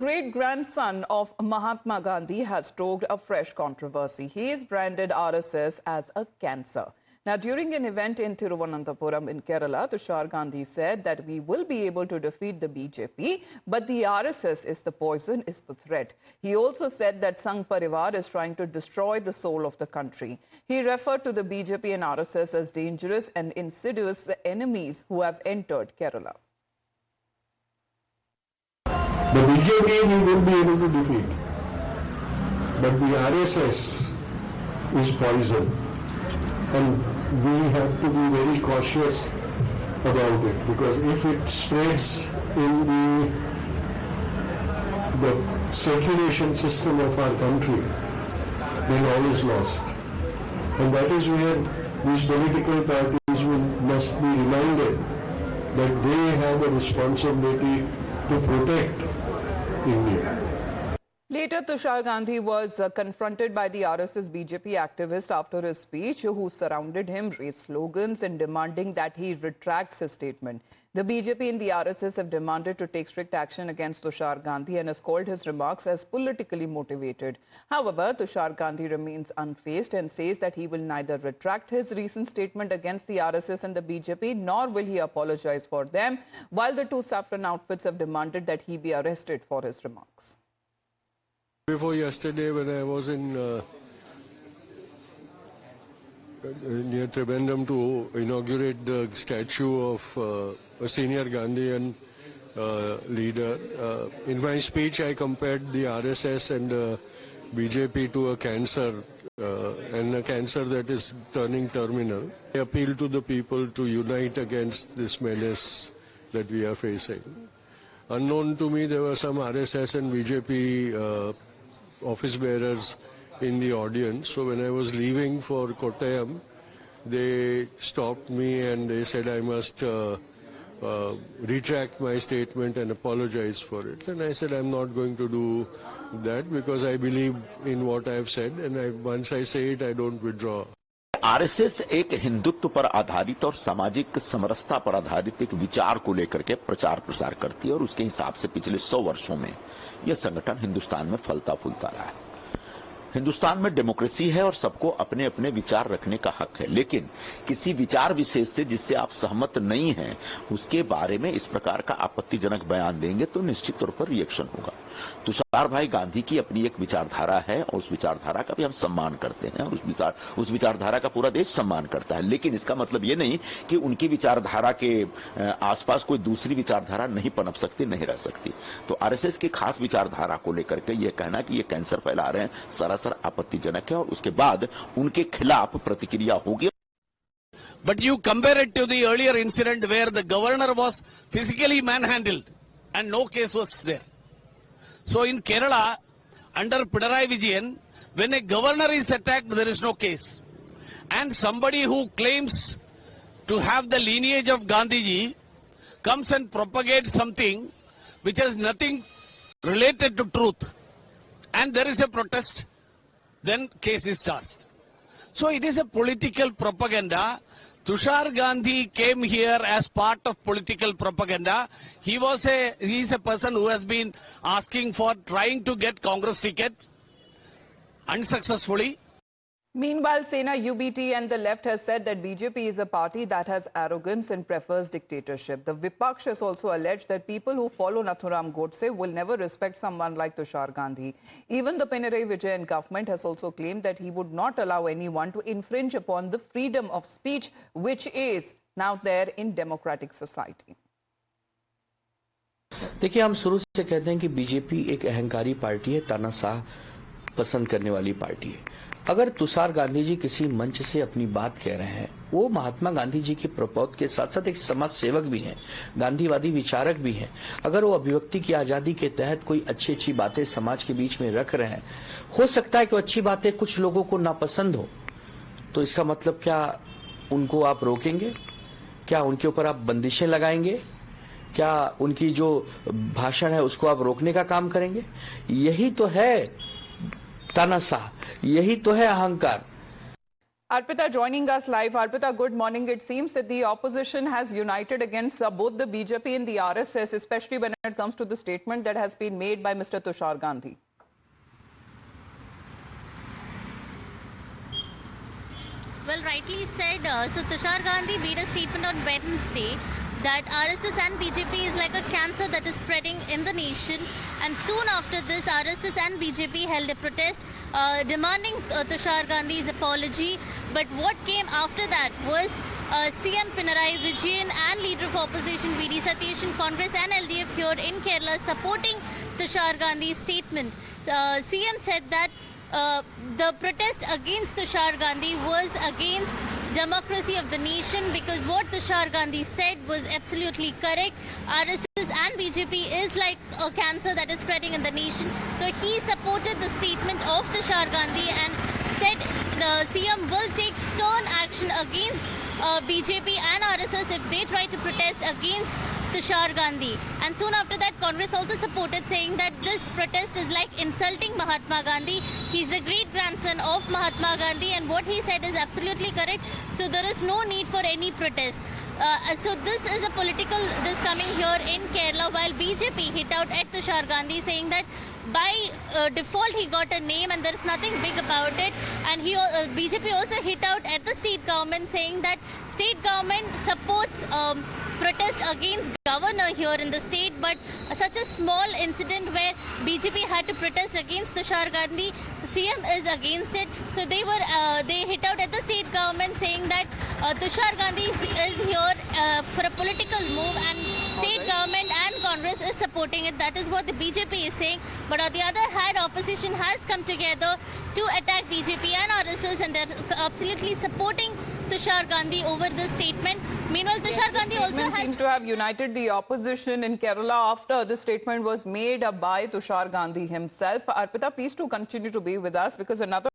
Great-grandson of Mahatma Gandhi has stoked a fresh controversy. He is branded RSS as a cancer. Now, during an event in Thiruvananthapuram in Kerala, Tushar Gandhi said that we will be able to defeat the BJP, but the RSS is the poison, is the threat. He also said that Sangh Parivar is trying to destroy the soul of the country. He referred to the BJP and RSS as dangerous and insidious enemies who have entered Kerala. The BJP we will be able to defeat, but the RSS is poison, and we have to be very cautious about it, because if it spreads in the circulation system of our country, then all is lost. And that is where these political parties must be reminded that they have a responsibility to protect India. Later, Tushar Gandhi was confronted by the RSS BJP activist after his speech, who surrounded him, raised slogans and demanding that he retracts his statement. The BJP and the RSS have demanded to take strict action against Tushar Gandhi and has called his remarks as politically motivated. However, Tushar Gandhi remains unfazed and says that he will neither retract his recent statement against the RSS and the BJP, nor will he apologize for them, while the two saffron outfits have demanded that he be arrested for his remarks. Before yesterday, when I was in near Trivandrum to inaugurate the statue of a senior Gandhian leader, in my speech I compared the RSS and the BJP to a cancer, and a cancer that is turning terminal. I appeal to the people to unite against this menace that we are facing. Unknown to me, there were some RSS and BJP office bearers in the audience. So when I was leaving for Kottayam, they stopped me and they said I must retract my statement and apologize for it. And I said I'm not going to do that, because I believe in what I have said, and once I say it, I don't withdraw. RSS एक हिंदुत्व पर आधारित और सामाजिक समरसता पर आधारित एक विचार को लेकर के प्रचार प्रसार करती है, और उसके हिसाब से पिछले 100 वर्षों में यह संगठन हिंदुस्तान में फलता फूलता रहा है। हिंदुस्तान में डेमोक्रेसी है और सबको अपने अपने विचार रखने का हक है, लेकिन किसी विचार विशेष से जिससे आप सहमत नहीं हैं, उसके बारे में इस प्रकार का आपत्तिजनक बयान देंगे तो निश्चित तौर पर रिएक्शन होगा। तुषार भाई गांधी की अपनी एक विचारधारा है, और उस विचारधारा का भी हम सम्मान करते हैं, और उस विचारधारा का पूरा देश सम्मान करता है। लेकिन इसका मतलब ये नहीं कि उनकी विचारधारा के आसपास कोई दूसरी विचारधारा नहीं पनप सकती, नहीं रह सकती। तो आरएसएस की खास विचारधारा को लेकर के ये कहना कि ये कैंसर फैला रहे हैं, सरासर आपत्तिजनक है, और उसके बाद उनके खिलाफ प्रतिक्रिया होगी। But you compare it to the earlier incident where the governor was physically manhandled and no case was there. So in Kerala, under Pinarayi Vijayan, when a governor is attacked, there is no case. And somebody who claims to have the lineage of Gandhiji comes and propagates something which has nothing related to truth, and there is a protest, then case is charged. So it is a political propaganda. Tushar Gandhi came here as part of political propaganda. He is a person who has been asking for trying to get Congress ticket unsuccessfully. Meanwhile, Sena UBT and the left has said that BJP is a party that has arrogance and prefers dictatorship. The Vipaksh has also alleged that people who follow Nathuram Godse will never respect someone like Tushar Gandhi. Even the Pinarayi Vijayan government has also claimed that he would not allow anyone to infringe upon the freedom of speech, which is now there in democratic society. देखिए, हम शुरू से कहते हैं कि BJP एक अहंकारी party है, तानाशाह पसंद करने वाली पार्टी है। अगर तुषार गांधी जी किसी मंच से अपनी बात कह रहे हैं, वो महात्मा गांधी जी के प्रपोध के साथ साथ एक समाज सेवक भी हैं, गांधीवादी विचारक भी हैं। अगर वो अभिव्यक्ति की आजादी के तहत कोई अच्छी अच्छी बातें समाज के बीच में रख रहे हैं, हो सकता है कि अच्छी बातें कुछ लोगों को नापसंद हो, तो इसका मतलब क्या उनको आप रोकेंगे? क्या उनके ऊपर आप बंदिशें लगाएंगे? क्या उनकी जो भाषण है उसको आप रोकने का काम करेंगे? यही तो है तानाशाह, यही तो है अहंकार। Arpita joining us live. Arpita, good morning. It seems that the opposition has united against both the BJP and the RSS, especially when it comes to the statement that has been made by Mr. Tushar Gandhi. Well, rightly said. So Tushar Gandhi made a statement on Wednesday that RSS and BJP is like a cancer that is spreading in the nation. And soon after this, RSS and BJP held a protest demanding Tushar Gandhi's apology. But what came after that was CM Pinarayi Vijayan and leader of opposition VD Satish in Congress and LDF here in Kerala supporting Tushar Gandhi's statement. CM said that the protest against Tushar Gandhi was against democracy of the nation, because what Tushar Gandhi said was absolutely correct. RSS and BJP is like a cancer that is spreading in the nation. So he supported the statement of Tushar Gandhi and said the CM will take stern action against BJP and RSS if they try to protest against Tushar Gandhi. And soon after that, Congress also supported, saying that this protest is like insulting Mahatma Gandhi. He's the great-grandson of Mahatma Gandhi, and what he said is absolutely correct. So there is no need for any protest. So this is a political this coming here in Kerala, while BJP hit out at Tushar Gandhi, saying that by default he got a name and there is nothing big about it. And BJP also hit out at the state government, saying that state government supports protest against governor here in the state, but such a small incident where BJP had to protest against Tushar Gandhi, CM is against it. So they hit out at the state government, saying that Tushar Gandhi is here for a political move, and state government and Congress is supporting it. That is what the BJP is saying. But on the other hand, opposition has come together to attack BJP and RSS, and they're absolutely supporting Tushar Gandhi over this statement. Meanwhile, Tushar Gandhi also seems to have united the opposition in Kerala after the statement was made by Tushar Gandhi himself. Arpita, please do continue to be with us, because another